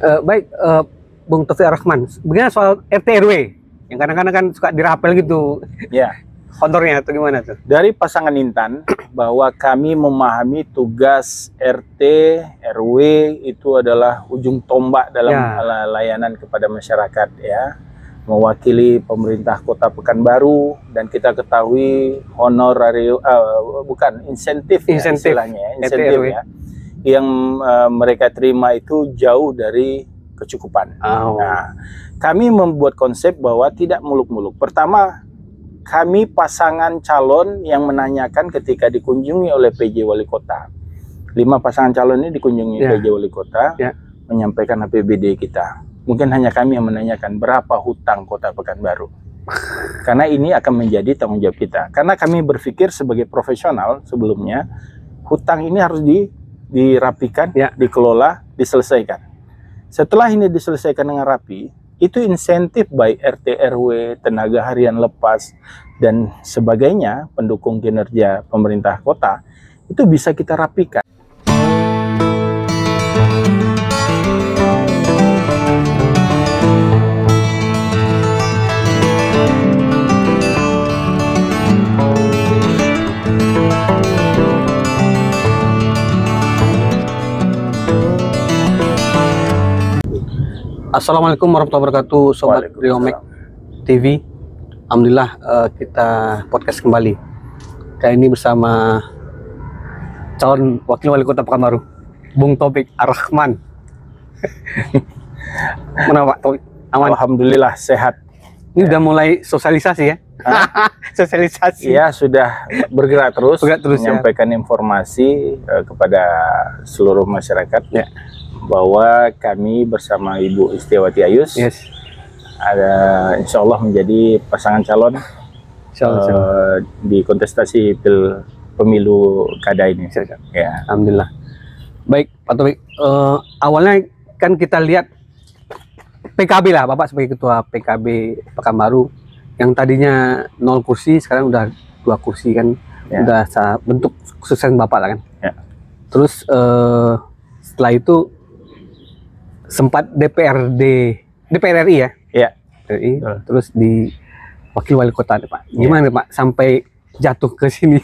Baik, Bung Taufik Rahman. Bagaimana soal RT RW yang kadang-kadang kan suka dirapel gitu Ya, honornya atau gimana tuh? dari pasangan Intan bahwa kami memahami tugas RT RW itu adalah ujung tombak dalam layanan kepada masyarakat, ya, mewakili pemerintah Kota Pekanbaru. Dan kita ketahui honorarium, bukan insentif istilahnya, insentif ya, yang mereka terima itu jauh dari kecukupan. Nah, kami membuat konsep bahwa tidak muluk-muluk. Pertama, kami pasangan calon yang menanyakan ketika dikunjungi oleh PJ Wali Kota. 5 pasangan calon ini dikunjungi PJ Wali Kota, menyampaikan APBD kita. Mungkin hanya kami yang menanyakan berapa hutang Kota Pekanbaru. Karena ini akan menjadi tanggung jawab kita. Karena kami berpikir sebagai profesional sebelumnya, hutang ini harus dirapikan, dikelola, diselesaikan. Setelah ini diselesaikan dengan rapi, itu insentif baik RT RW, tenaga harian lepas, dan sebagainya, pendukung kinerja pemerintah kota, itu bisa kita rapikan. Assalamualaikum warahmatullahi wabarakatuh, Sobat Riomek TV. Alhamdulillah kita podcast kembali. Kali ini bersama calon wakil wali kota Pekanbaru, Bung Taufik Rahman. Mana Pak Taufik? Aman? Alhamdulillah sehat. Ini udah mulai sosialisasi ya? Sosialisasi. Ya, sudah bergerak terus menyampaikan informasi kepada seluruh masyarakat. Bahwa kami bersama Ibu Istiawati Ayus ada insya Allah menjadi pasangan calon di kontestasi pemilu kada ini. Ya. Alhamdulillah. Baik Pak Taufik, awalnya kan kita lihat PKB lah, Bapak sebagai ketua PKB Pekanbaru yang tadinya 0 kursi sekarang udah 2 kursi kan, udah bentuk kesuksesan Bapak lah kan. Terus setelah itu sempat DPR RI ya? RI, terus di wakil wali kota Pak. Gimana Pak sampai jatuh ke sini?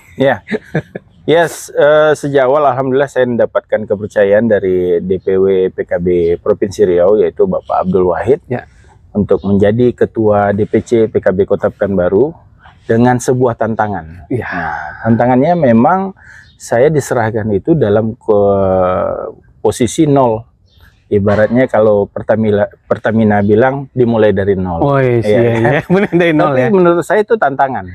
Sejak awal alhamdulillah saya mendapatkan kepercayaan dari DPW PKB Provinsi Riau, yaitu Bapak Abdul Wahid, untuk menjadi ketua DPC PKB Kota Pekanbaru dengan sebuah tantangan. Nah, tantangannya memang saya diserahkan itu dalam posisi 0. Ibaratnya kalau Pertamina bilang dimulai dari 0. Mulai dari 0. Tapi menurut saya itu tantangan.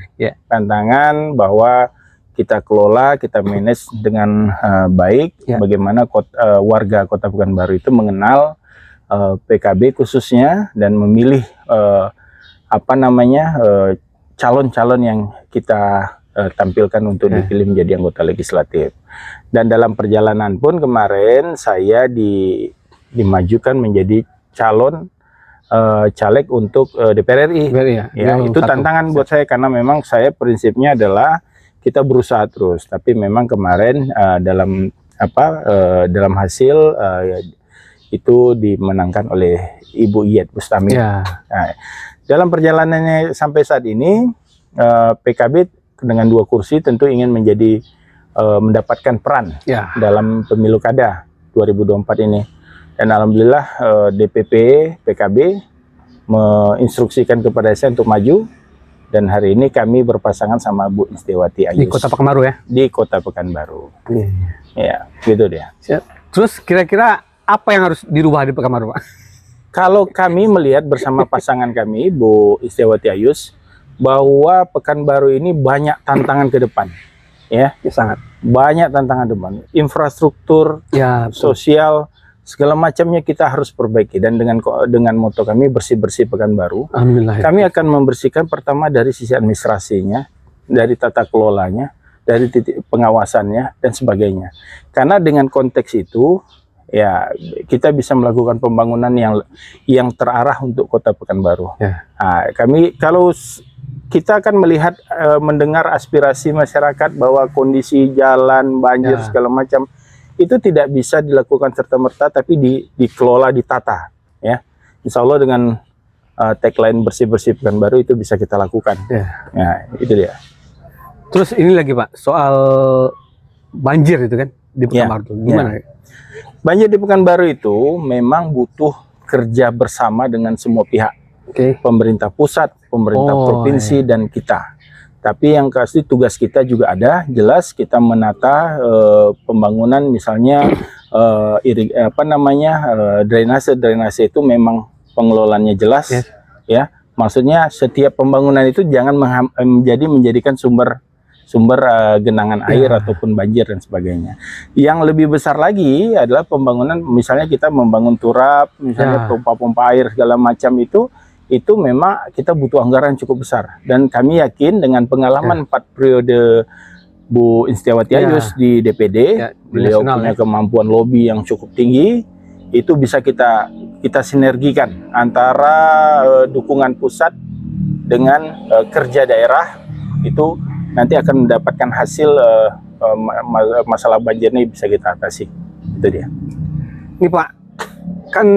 Tantangan bahwa kita kelola, kita manage dengan baik. Bagaimana warga Kota Pekanbaru itu mengenal PKB khususnya dan memilih calon-calon yang kita tampilkan untuk dipilih menjadi anggota legislatif. Dan dalam perjalanan pun kemarin saya dimajukan menjadi calon caleg untuk DPR RI. Itu tantangan buat saya karena memang saya prinsipnya adalah kita berusaha terus. Tapi memang kemarin dalam hasil itu dimenangkan oleh Ibu Iyet Bustami. Nah, dalam perjalanannya sampai saat ini PKB dengan 2 kursi tentu ingin mendapatkan peran dalam pemilu kada 2024 ini. Dan alhamdulillah DPP PKB menginstruksikan kepada saya untuk maju, dan hari ini kami berpasangan sama Bu Istiawati Ayus di Kota Pekanbaru ya? Di Kota Pekanbaru. Ya, gitu dia. Terus kira-kira apa yang harus dirubah di Pekanbaru, Pak? Kalau kami melihat bersama pasangan kami Bu Istiawati Ayus bahwa Pekanbaru ini banyak tantangan ke depan. Sangat banyak tantangan depan. Infrastruktur, sosial, segala macamnya kita harus perbaiki. Dan dengan moto kami bersih-bersih Pekanbaru, kami akan membersihkan pertama dari sisi administrasinya, dari tata kelolanya, dari titik pengawasannya dan sebagainya. Karena dengan konteks itu ya kita bisa melakukan pembangunan yang terarah untuk Kota Pekanbaru. Nah, kalau kita akan melihat, mendengar aspirasi masyarakat bahwa kondisi jalan, banjir, segala macam, itu tidak bisa dilakukan serta-merta, tapi dikelola, ditata, ya. Insya Allah dengan tagline bersih-bersih Pekanbaru itu bisa kita lakukan. Ya, itu dia. Terus ini lagi Pak, soal banjir itu kan di Pekanbaru itu gimana? Banjir di Pekanbaru itu memang butuh kerja bersama dengan semua pihak. Pemerintah pusat, pemerintah provinsi, dan kita. Tapi yang pasti tugas kita juga ada, jelas kita menata pembangunan, misalnya drainase itu memang pengelolaannya jelas, ya. Maksudnya setiap pembangunan itu jangan menjadikan sumber genangan air ataupun banjir dan sebagainya. Yang lebih besar lagi adalah pembangunan, misalnya kita membangun turap, misalnya pompa-pompa air segala macam itu memang kita butuh anggaran cukup besar. Dan kami yakin dengan pengalaman 4 periode Bu Instiawati Ayus di DPD, beliau punya kemampuan lobby yang cukup tinggi, itu bisa kita sinergikan antara dukungan pusat dengan kerja daerah, itu nanti akan mendapatkan hasil masalah banjir ini bisa kita atasi. Itu dia. Ini Pak, kan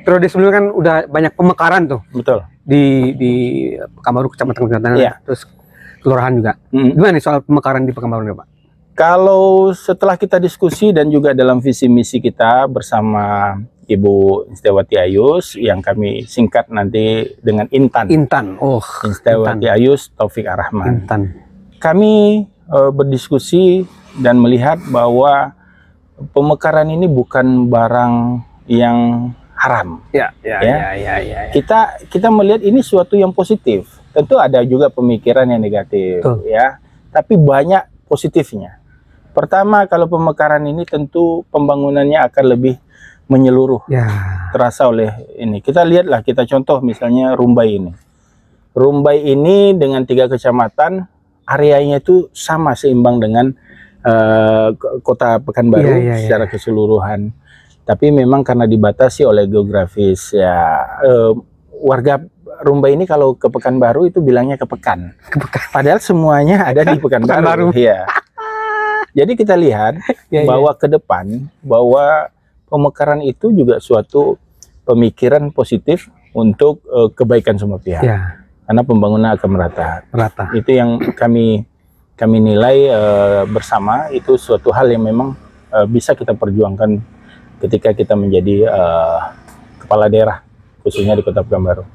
periode sebelumnya kan udah banyak pemekaran tuh. Betul. Di Pekanbaru, kecamatan-kecamatan, terus kelurahan juga. Gimana nih soal pemekaran di Pekanbaru nih Pak? Kalau setelah kita diskusi dan juga dalam visi misi kita bersama Ibu Instiawati Ayus, yang kami singkat nanti dengan Intan. Instiawati Ayus Taufik Ar-Rahman. Kami berdiskusi dan melihat bahwa pemekaran ini bukan barang yang haram. Kita melihat ini suatu yang positif. Tentu ada juga pemikiran yang negatif, ya. Tapi banyak positifnya. Pertama, kalau pemekaran ini tentu pembangunannya akan lebih menyeluruh, terasa oleh ini. Kita lihatlah, kita contoh misalnya Rumbai ini. Rumbai ini dengan 3 kecamatan, areanya itu sama seimbang dengan kota Pekanbaru secara keseluruhan. Tapi memang karena dibatasi oleh geografis, ya, warga Rumbai ini kalau ke Pekanbaru itu bilangnya ke Pekan. Padahal semuanya ada di Pekanbaru. Ya. Jadi kita lihat bahwa ke depan, bahwa pemekaran itu juga suatu pemikiran positif untuk kebaikan semua pihak. Karena pembangunan akan merata. Itu yang kami nilai bersama, itu suatu hal yang memang bisa kita perjuangkan ketika kita menjadi kepala daerah, khususnya di Kota Pekanbaru.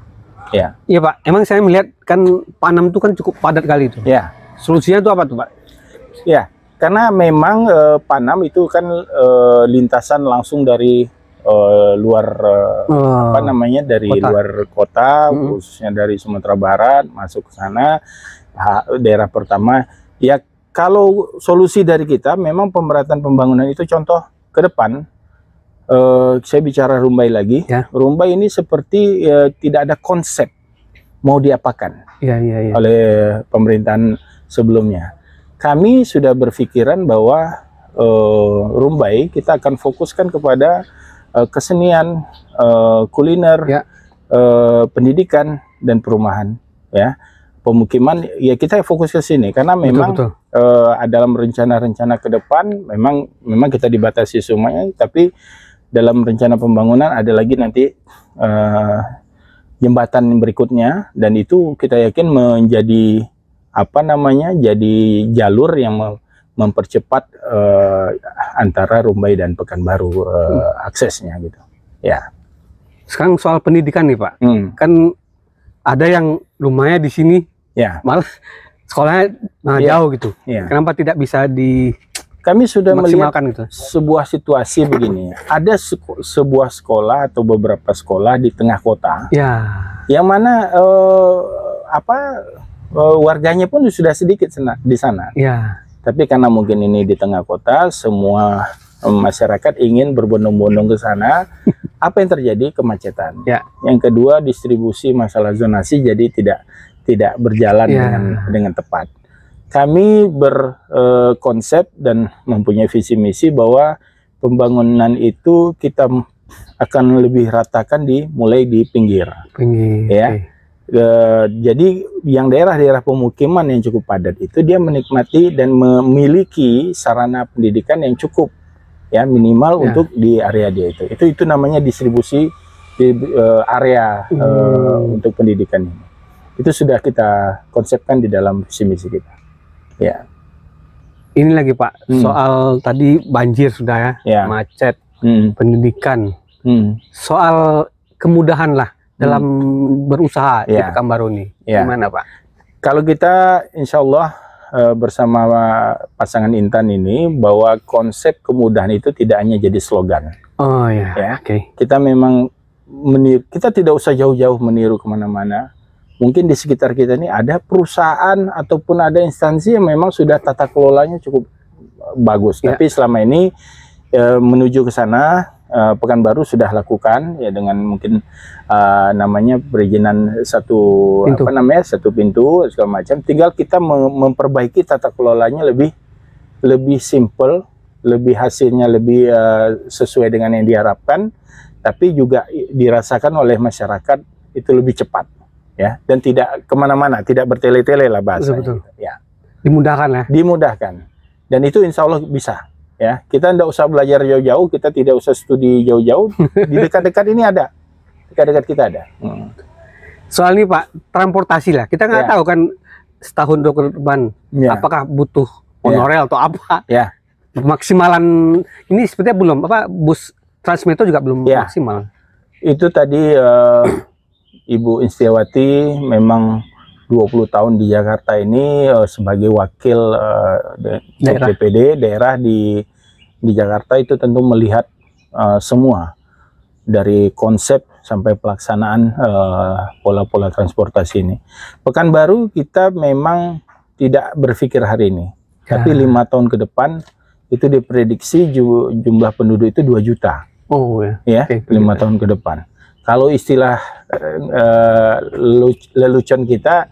Iya Pak, emang saya melihat kan Panam itu kan cukup padat kali itu. Solusinya itu apa tuh Pak? Karena memang Panam itu kan lintasan langsung dari luar dari luar kota, khususnya dari Sumatera Barat masuk ke sana, daerah pertama. Ya, kalau solusi dari kita memang pemerataan pembangunan itu, contoh ke depan. Saya bicara Rumbai lagi. Rumbai ini seperti tidak ada konsep mau diapakan oleh pemerintahan sebelumnya. Kami sudah berpikiran bahwa Rumbai kita akan fokuskan kepada kesenian, kuliner, pendidikan dan perumahan, ya, pemukiman. Ya, kita fokus ke sini karena memang dalam rencana-rencana ke depan memang kita dibatasi semuanya, tapi dalam rencana pembangunan ada lagi nanti jembatan berikutnya, dan itu kita yakin menjadi jadi jalur yang mempercepat antara Rumbai dan Pekanbaru aksesnya gitu. Ya. Sekarang soal pendidikan nih Pak, kan ada yang rumahnya di sini, malah sekolahnya jauh gitu. Kenapa tidak bisa kami sudah melihat sebuah situasi begini. Ada sebuah sekolah atau beberapa sekolah di tengah kota, yang mana warganya pun sudah sedikit di sana. Tapi karena mungkin ini di tengah kota, semua masyarakat ingin berbondong-bondong ke sana. Apa yang terjadi? Kemacetan. Yang kedua, distribusi masalah zonasi jadi tidak berjalan dengan tepat. Kami berkonsep dan mempunyai visi misi bahwa pembangunan itu kita akan lebih ratakan mulai di pinggir. Jadi yang daerah-daerah pemukiman yang cukup padat itu dia menikmati dan memiliki sarana pendidikan yang cukup. ya minimal untuk di area dia itu namanya distribusi di area untuk pendidikan ini. Itu sudah kita konsepkan di dalam visi misi kita. Ya. Ini lagi Pak, soal tadi banjir sudah ya, macet, pendidikan, soal kemudahan lah dalam berusaha di Pekanbaru ini, gimana Pak? Kalau kita insya Allah bersama pasangan Intan ini, bahwa konsep kemudahan itu tidak hanya jadi slogan. Oh ya, Kita memang meniru, kita tidak usah jauh-jauh meniru kemana-mana. Mungkin di sekitar kita ini ada perusahaan ataupun ada instansi yang memang sudah tata kelolanya cukup bagus. Tapi selama ini menuju ke sana, Pekanbaru sudah lakukan ya dengan mungkin namanya perizinan satu pintu segala macam. Tinggal kita memperbaiki tata kelolanya lebih simple, lebih hasilnya lebih sesuai dengan yang diharapkan, tapi juga dirasakan oleh masyarakat itu lebih cepat ya, dan tidak kemana-mana, tidak bertele-tele lah bahasanya. Betul. Ya. Dimudahkan ya. Dimudahkan, dan itu insya Allah bisa. Ya, kita tidak usah belajar jauh-jauh, kita tidak usah studi jauh-jauh, di dekat-dekat ini ada, dekat-dekat kita ada. Soal ini Pak, transportasi lah, kita nggak tahu kan setahun ke depan, apakah butuh monorail atau apa? Maksimalan ini sepertinya belum, bus Transmetro juga belum maksimal. Itu tadi Ibu Instiawati memang 20 tahun di Jakarta ini sebagai wakil DPD daerah di Jakarta, itu tentu melihat semua dari konsep sampai pelaksanaan pola-pola transportasi ini. Pekanbaru kita memang tidak berpikir hari ini, tapi 5 tahun ke depan itu diprediksi jumlah penduduk itu 2 juta. Oh ya, 5 tahun ke depan. Kalau istilah lelucon kita,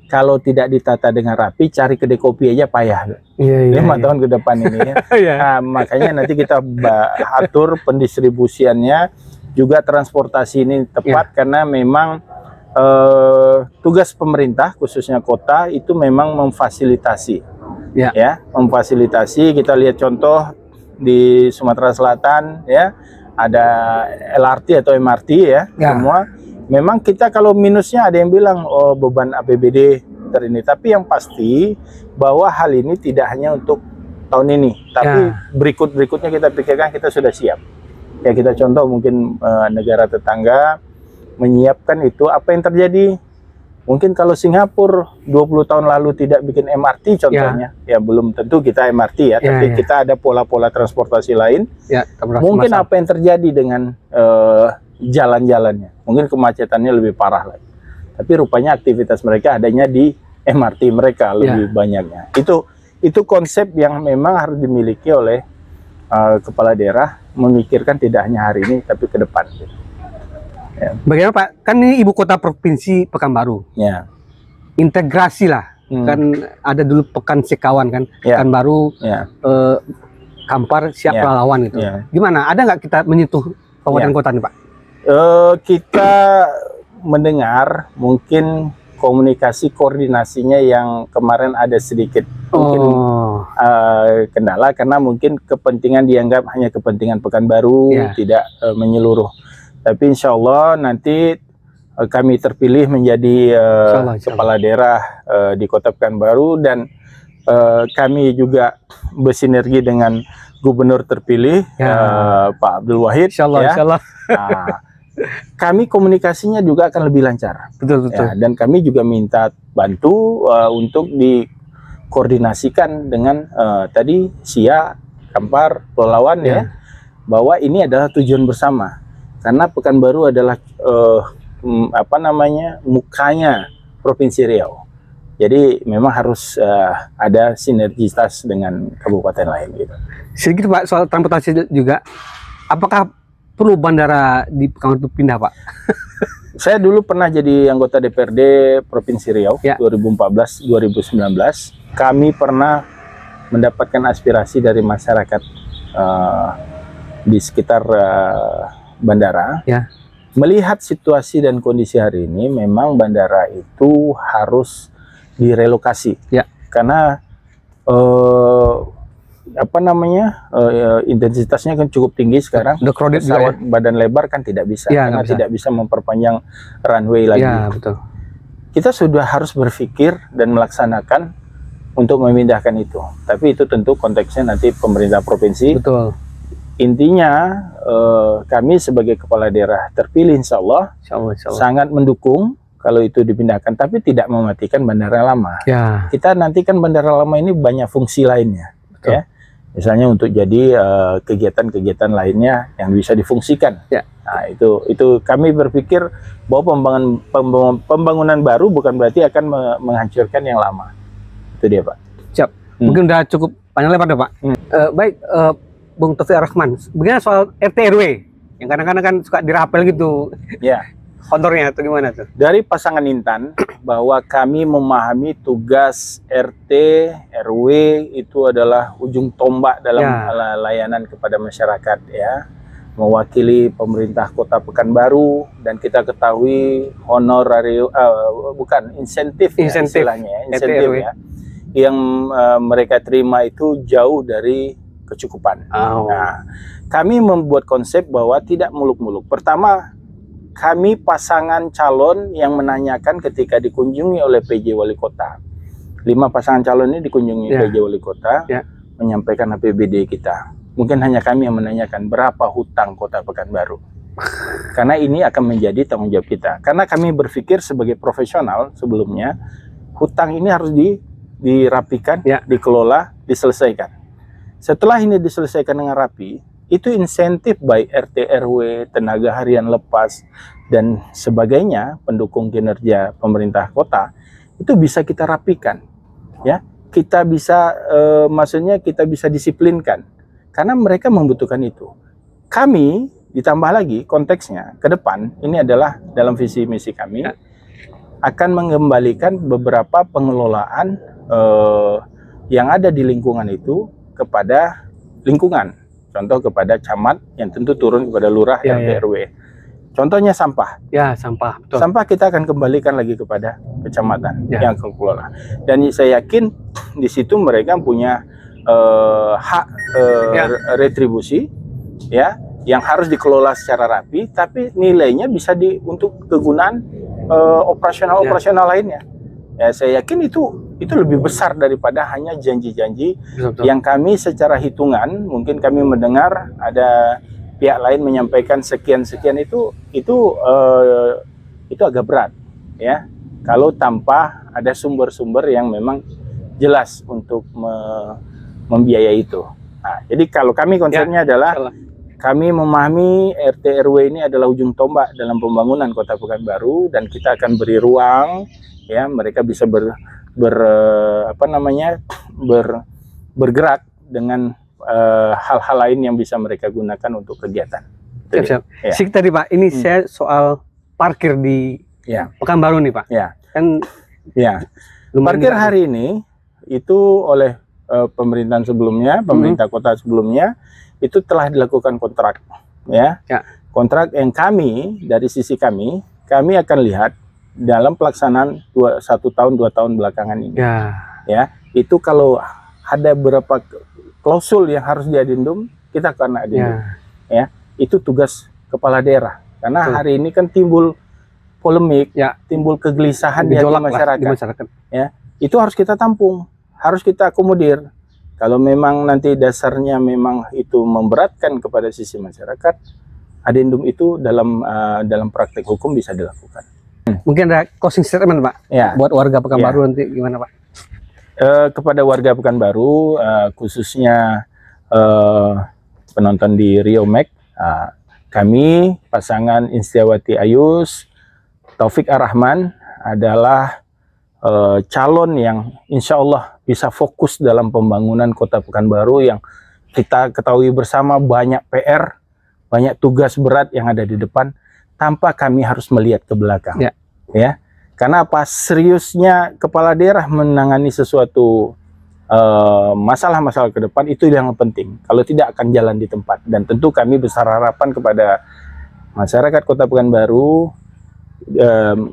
kalau tidak ditata dengan rapi, cari kedai kopi aja payah. 5 tahun ke depan ini ya. Nah, makanya nanti kita atur pendistribusiannya, juga transportasi ini tepat, karena memang tugas pemerintah khususnya kota itu memang memfasilitasi. Memfasilitasi. Kita lihat contoh di Sumatera Selatan ya, ada LRT atau MRT ya, semua. Memang kita kalau minusnya ada yang bilang beban APBD ini, tapi yang pasti bahwa hal ini tidak hanya untuk tahun ini, tapi berikutnya kita pikirkan kita sudah siap. Ya, kita contoh mungkin negara tetangga menyiapkan itu. Apa yang terjadi? Mungkin kalau Singapura 20 tahun lalu tidak bikin MRT contohnya, ya belum tentu kita MRT ya, tapi kita ada pola-pola transportasi lain. Mungkin apa yang terjadi dengan jalan-jalannya, mungkin kemacetannya lebih parah lagi. Tapi rupanya aktivitas mereka adanya di MRT mereka lebih banyaknya. Itu konsep yang memang harus dimiliki oleh kepala daerah, memikirkan tidak hanya hari ini tapi ke depan. Bagaimana Pak? Kan ini ibu kota provinsi Pekanbaru. Integrasi lah. Kan ada dulu Pekan Sekawan kan, Pekanbaru, Kampar, Siak Pelalawan itu. Gimana? Ada nggak kita menyentuh kabupaten kota nih Pak? Kita mendengar mungkin komunikasi koordinasinya yang kemarin ada sedikit mungkin kendala, karena mungkin kepentingan dianggap hanya kepentingan Pekanbaru, tidak menyeluruh. Tapi insya Allah nanti kami terpilih menjadi kepala daerah di Kota Pekanbaru, dan kami juga bersinergi dengan Gubernur terpilih Pak Abdul Wahid. Insya Allah. Nah, kami komunikasinya juga akan lebih lancar. Betul. Dan kami juga minta bantu untuk dikoordinasikan dengan tadi Siak, Kampar, Pelalawan bahwa ini adalah tujuan bersama. Karena Pekanbaru adalah mukanya Provinsi Riau. Jadi memang harus ada sinergitas dengan kabupaten lain gitu. Sedikit Pak soal transportasi juga, apakah perlu bandara di Pekanbaru pindah Pak? Saya dulu pernah jadi anggota DPRD Provinsi Riau 2014-2019. Kami pernah mendapatkan aspirasi dari masyarakat di sekitar bandara. Melihat situasi dan kondisi hari ini, memang bandara itu harus direlokasi. Karena apa namanya intensitasnya kan cukup tinggi sekarang. Udah crowded juga Pesawat badan lebar kan tidak bisa, Ya, karena nggak bisa. tidak bisa memperpanjang runway lagi. Ya, betul. Kita sudah harus berpikir dan melaksanakan untuk memindahkan itu. Tapi itu tentu konteksnya nanti pemerintah provinsi. Betul. Intinya kami sebagai kepala daerah terpilih, insya Allah sangat mendukung kalau itu dipindahkan, tapi tidak mematikan bandara lama. Ya. Kita nanti kan bandara lama ini banyak fungsi lainnya. Betul. Ya. Misalnya untuk jadi kegiatan-kegiatan lainnya yang bisa difungsikan. Ya. Nah, itu kami berpikir bahwa pembangunan baru bukan berarti akan menghancurkan yang lama. Itu dia, Pak. Siap. Mungkin udah cukup panjang lebar deh, Pak. Baik, Bung Taufik Rahman. Bagaimana soal RT RW yang kadang-kadang kan suka dirapel gitu? Ya. Kontornya atau gimana tuh? Dari pasangan Intan bahwa kami memahami tugas RT RW itu adalah ujung tombak dalam layanan kepada masyarakat, ya, mewakili pemerintah Kota Pekanbaru, dan kita ketahui honorarium insentif istilahnya ya, insentif ya, yang mereka terima itu jauh dari kecukupan. Nah, kami membuat konsep bahwa tidak muluk-muluk. Pertama, kami pasangan calon yang menanyakan ketika dikunjungi oleh PJ Wali Kota. 5 pasangan calon ini dikunjungi PJ Wali Kota, menyampaikan APBD kita. Mungkin hanya kami yang menanyakan berapa hutang Kota Pekanbaru. Karena ini akan menjadi tanggung jawab kita. Karena kami berpikir sebagai profesional sebelumnya, hutang ini harus dirapikan, dikelola, diselesaikan. Setelah ini diselesaikan dengan rapi, itu insentif baik RT RW, tenaga harian lepas, dan sebagainya, pendukung kinerja pemerintah kota, itu bisa kita rapikan, ya. Kita bisa, maksudnya kita bisa disiplinkan, karena mereka membutuhkan itu. Kami ditambah lagi konteksnya ke depan, ini adalah dalam visi misi kami, akan mengembalikan beberapa pengelolaan yang ada di lingkungan itu kepada lingkungan. Contoh kepada camat, yang tentu turun kepada lurah, RT RW. Contohnya sampah. Ya, sampah. Betul. Sampah kita akan kembalikan lagi kepada kecamatan yang kelola. Dan saya yakin di situ mereka punya hak retribusi, ya, yang harus dikelola secara rapi, tapi nilainya bisa untuk kegunaan operasional lainnya. Ya, saya yakin itu lebih besar daripada hanya janji-janji yang kami secara hitungan, mungkin kami mendengar ada pihak lain menyampaikan sekian-sekian, itu agak berat, ya, kalau tanpa ada sumber-sumber yang memang jelas untuk membiayai itu. Nah, jadi kalau kami konsepnya adalah kami memahami RT RW ini adalah ujung tombak dalam pembangunan Kota Pekanbaru, dan kita akan beri ruang, ya, mereka bisa bergerak dengan hal-hal lain yang bisa mereka gunakan untuk kegiatan. Siap. Ya. Sik tadi Pak, ini saya soal parkir di Pekanbaru nih Pak. Ya. Kan parkir hari ini itu oleh pemerintahan sebelumnya, pemerintah kota sebelumnya, itu telah dilakukan kontrak, ya. Kontrak yang kami, dari sisi kami akan lihat dalam pelaksanaan 1 tahun 2 tahun belakangan ini, ya, itu kalau ada beberapa klausul yang harus diadendum, kita akan adendum, ya, itu tugas kepala daerah, karena hari ini kan timbul polemik, timbul kegelisahan di masyarakat, ya, itu harus kita tampung, harus kita akomodir. Kalau memang nanti dasarnya memang itu memberatkan kepada sisi masyarakat, adendum itu dalam praktek hukum bisa dilakukan. Mungkin ada closing statement Pak, buat warga Pekanbaru nanti gimana Pak? Kepada warga Pekanbaru, khususnya penonton di Rio Max, kami pasangan Instiawati Ayus, Taufik Ar-Rahman adalah calon yang insya Allah bisa fokus dalam pembangunan Kota Pekanbaru yang kita ketahui bersama banyak PR, banyak tugas berat yang ada di depan, tanpa kami harus melihat ke belakang, ya. Karena apa? Seriusnya kepala daerah menangani sesuatu masalah-masalah ke depan itu yang penting. Kalau tidak akan jalan di tempat. Dan tentu kami besar harapan kepada masyarakat Kota Pekanbaru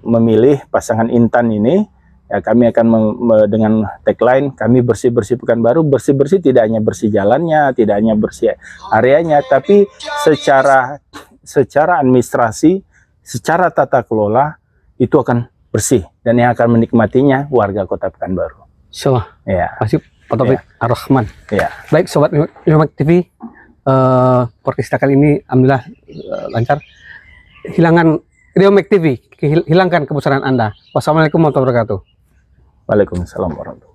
memilih pasangan Intan ini Ya, kami akan dengan tagline kami bersih-bersih Pekanbaru. Bersih-bersih tidak hanya bersih jalannya, tidak hanya bersih areanya, tapi secara administrasi, secara tata kelola itu akan bersih, dan yang akan menikmatinya warga Kota Pekanbaru. Ya. Masih Pak Taufik Ar-Rahman. Ya. Baik Sobat Limak TV, podcast kali ini alhamdulillah lancar. Limak TV, hilangkan kebosanan Anda. Wassalamualaikum warahmatullahi wabarakatuh. Waalaikumsalam warahmatullahi wabarakatuh.